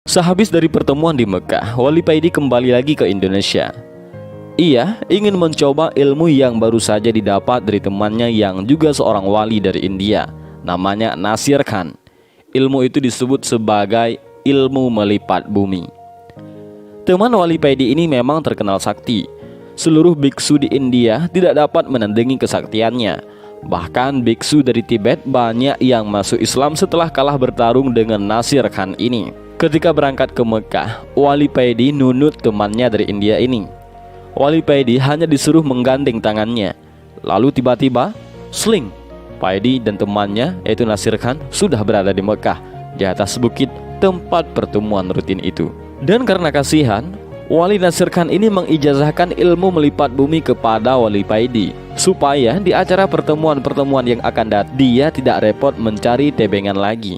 Sehabis dari pertemuan di Mekah, Wali Paidi kembali lagi ke Indonesia. Ia ingin mencoba ilmu yang baru saja didapat dari temannya yang juga seorang wali dari India, namanya Nasir Khan. Ilmu itu disebut sebagai ilmu melipat bumi. Teman Wali Paidi ini memang terkenal sakti. Seluruh biksu di India tidak dapat menandingi kesaktiannya. Bahkan biksu dari Tibet banyak yang masuk Islam setelah kalah bertarung dengan Nasir Khan ini. Ketika berangkat ke Mekah, Wali Paidi nunut temannya dari India ini. Wali Paidi hanya disuruh menggandeng tangannya. Lalu tiba-tiba, sling, Paidi dan temannya yaitu Nasir Khan sudah berada di Mekah, di atas bukit tempat pertemuan rutin itu. Dan karena kasihan, Wali Nasir Khan ini mengijazahkan ilmu melipat bumi kepada Wali Paidi, supaya di acara pertemuan-pertemuan yang akan datang dia tidak repot mencari tebengan lagi.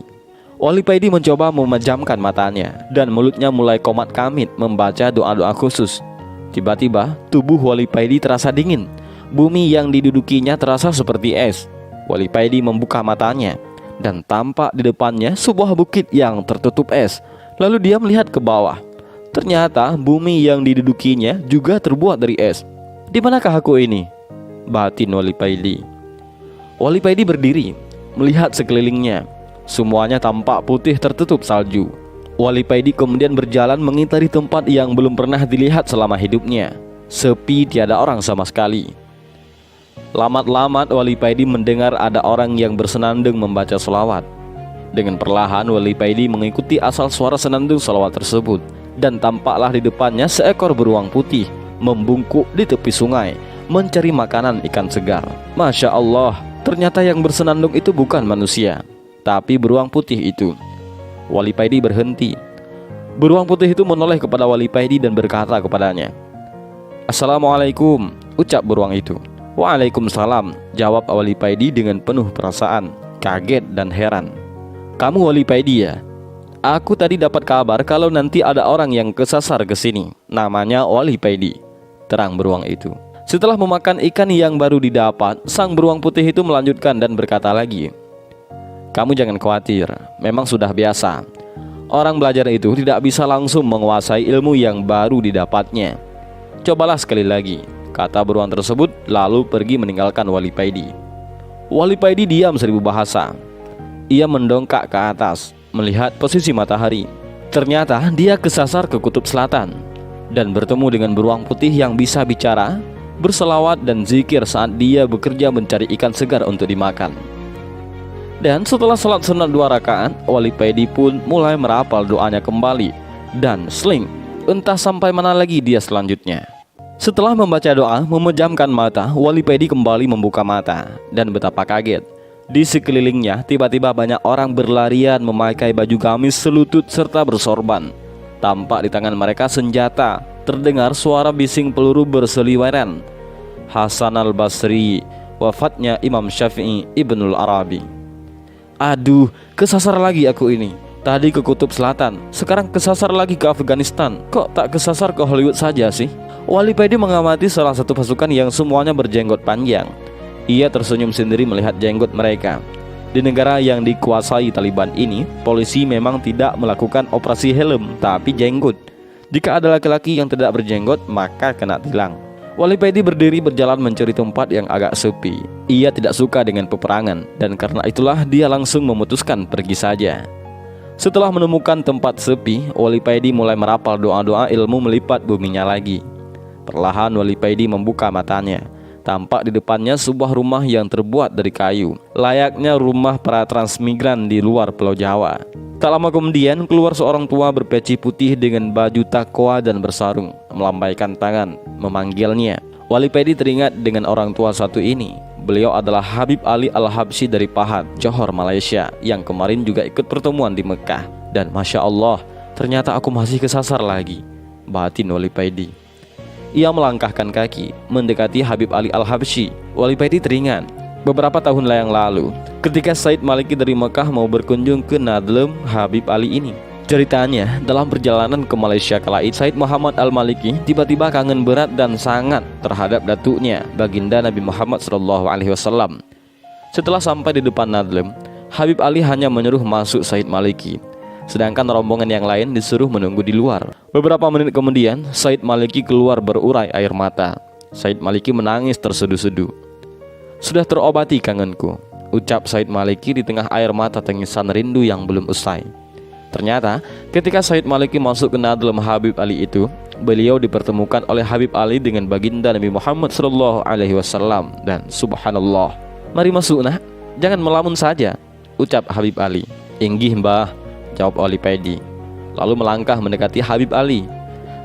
Wali Paidi mencoba memejamkan matanya dan mulutnya mulai komat kamit membaca doa-doa khusus. Tiba-tiba tubuh Wali Paidi terasa dingin. Bumi yang didudukinya terasa seperti es. Wali Paidi membuka matanya dan tampak di depannya sebuah bukit yang tertutup es. Lalu dia melihat ke bawah. Ternyata bumi yang didudukinya juga terbuat dari es. Di manakah aku ini? Batin Wali Paidi. Wali Paidi berdiri, melihat sekelilingnya. Semuanya tampak putih tertutup salju. Wali Paidi kemudian berjalan mengitari tempat yang belum pernah dilihat selama hidupnya. Sepi, tiada orang sama sekali. Lamat-lamat Wali Paidi mendengar ada orang yang bersenandung membaca selawat. Dengan perlahan Wali Paidi mengikuti asal suara senandung selawat tersebut. Dan tampaklah di depannya seekor beruang putih membungkuk di tepi sungai mencari makanan ikan segar. Masya Allah, ternyata yang bersenandung itu bukan manusia, tapi beruang putih itu. Wali Paidi berhenti. Beruang putih itu menoleh kepada Wali Paidi dan berkata kepadanya, "Assalamualaikum," ucap beruang itu. "Waalaikumsalam," jawab Wali Paidi dengan penuh perasaan, kaget dan heran. "Kamu Wali Paidi ya? Aku tadi dapat kabar kalau nanti ada orang yang kesasar ke sini. Namanya Wali Paidi," terang beruang itu. Setelah memakan ikan yang baru didapat, sang beruang putih itu melanjutkan dan berkata lagi, "Kamu jangan khawatir, memang sudah biasa. Orang belajar itu tidak bisa langsung menguasai ilmu yang baru didapatnya. Cobalah sekali lagi," kata beruang tersebut lalu pergi meninggalkan Wali Paidi. Wali Paidi diam seribu bahasa. Ia mendongkak ke atas, melihat posisi matahari. Ternyata dia kesasar ke kutub selatan dan bertemu dengan beruang putih yang bisa bicara, berselawat dan zikir saat dia bekerja mencari ikan segar untuk dimakan. Dan setelah salat sunat 2 rakaat, Wali Paidi pun mulai merapal doanya kembali. Dan sling, entah sampai mana lagi dia selanjutnya. Setelah membaca doa, memejamkan mata, Wali Paidi kembali membuka mata. Dan betapa kaget, di sekelilingnya tiba-tiba banyak orang berlarian memakai baju gamis selutut serta bersorban. Tampak di tangan mereka senjata. Terdengar suara bising peluru berseliweran. Hasan al-Basri, wafatnya Imam Syafi'i Ibnul Arabi. Aduh, kesasar lagi aku ini. Tadi ke kutub selatan, sekarang kesasar lagi ke Afghanistan. Kok tak kesasar ke Hollywood saja sih? Wali Paidi mengamati salah satu pasukan yang semuanya berjenggot panjang. Ia tersenyum sendiri melihat jenggot mereka. Di negara yang dikuasai Taliban ini, polisi memang tidak melakukan operasi helm, tapi jenggot. Jika ada laki-laki yang tidak berjenggot, maka kena tilang. Wali Paidi berdiri berjalan mencari tempat yang agak sepi. Ia tidak suka dengan peperangan, dan karena itulah dia langsung memutuskan pergi saja. Setelah menemukan tempat sepi, Wali Paidi mulai merapal doa-doa ilmu melipat buminya lagi. Perlahan Wali Paidi membuka matanya. Tampak di depannya sebuah rumah yang terbuat dari kayu, layaknya rumah para transmigran di luar Pulau Jawa. Tak lama kemudian keluar seorang tua berpeci putih dengan baju takwa dan bersarung, melambaikan tangan, memanggilnya. Wali Paidi teringat dengan orang tua satu ini. Beliau adalah Habib Ali Al-Habsyi dari Pahang, Johor, Malaysia, yang kemarin juga ikut pertemuan di Mekah. Dan Masya Allah, ternyata aku masih kesasar lagi, batin Wali Paidi. Ia melangkahkan kaki mendekati Habib Ali Al-Habsyi. Wali Paidi teringat beberapa tahun yang lalu ketika Said Maliki dari Mekah mau berkunjung ke Nadlem Habib Ali ini. Ceritanya, dalam perjalanan ke Malaysia kala itu, Said Muhammad Al-Maliki tiba-tiba kangen berat dan sangat terhadap datuknya, baginda Nabi Muhammad SAW. Setelah sampai di depan Nadlem, Habib Ali hanya menyuruh masuk Said Maliki. sedangkan rombongan yang lain disuruh menunggu di luar. Beberapa menit kemudian, Said Maliki keluar berurai air mata. Said Maliki menangis terseduh-seduh. "Sudah terobati kangenku," ucap Said Maliki di tengah air mata tangisan rindu yang belum usai. Ternyata, ketika Said Maliki masuk ke Nadlem Habib Ali itu, beliau dipertemukan oleh Habib Ali dengan baginda Nabi Muhammad SAW. Dan subhanallah, "Mari masuk nak, jangan melamun saja," ucap Habib Ali. "Inggih mbah," jawab Wali Paidi, lalu melangkah mendekati Habib Ali.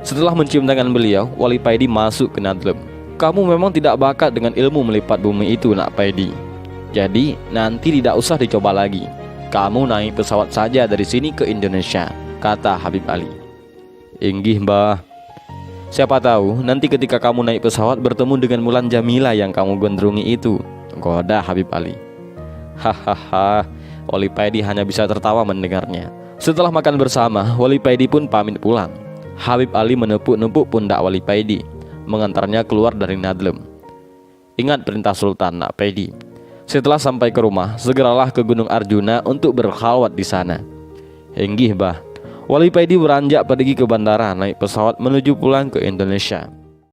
Setelah mencium tangan beliau, Wali Paidi masuk ke Nadlem. "Kamu memang tidak bakat dengan ilmu melipat bumi itu nak Paidi. Jadi nanti tidak usah dicoba lagi. Kamu naik pesawat saja dari sini ke Indonesia," kata Habib Ali. "Inggih mbah. Siapa tahu nanti ketika kamu naik pesawat bertemu dengan Mulan Jamila yang kamu gondrungi itu," goda Habib Ali. Hahaha, Wali Paidi hanya bisa tertawa mendengarnya. Setelah makan bersama, Wali Paidi pun pamit pulang. Habib Ali menepuk-nepuk pundak Wali Paidi, mengantarnya keluar dari Nadlem. "Ingat perintah Sultan nak Paidi. Setelah sampai ke rumah, segeralah ke Gunung Arjuna untuk berkhalwat di sana." "Inggih bah." Wali Paidi beranjak pergi ke bandara naik pesawat menuju pulang ke Indonesia.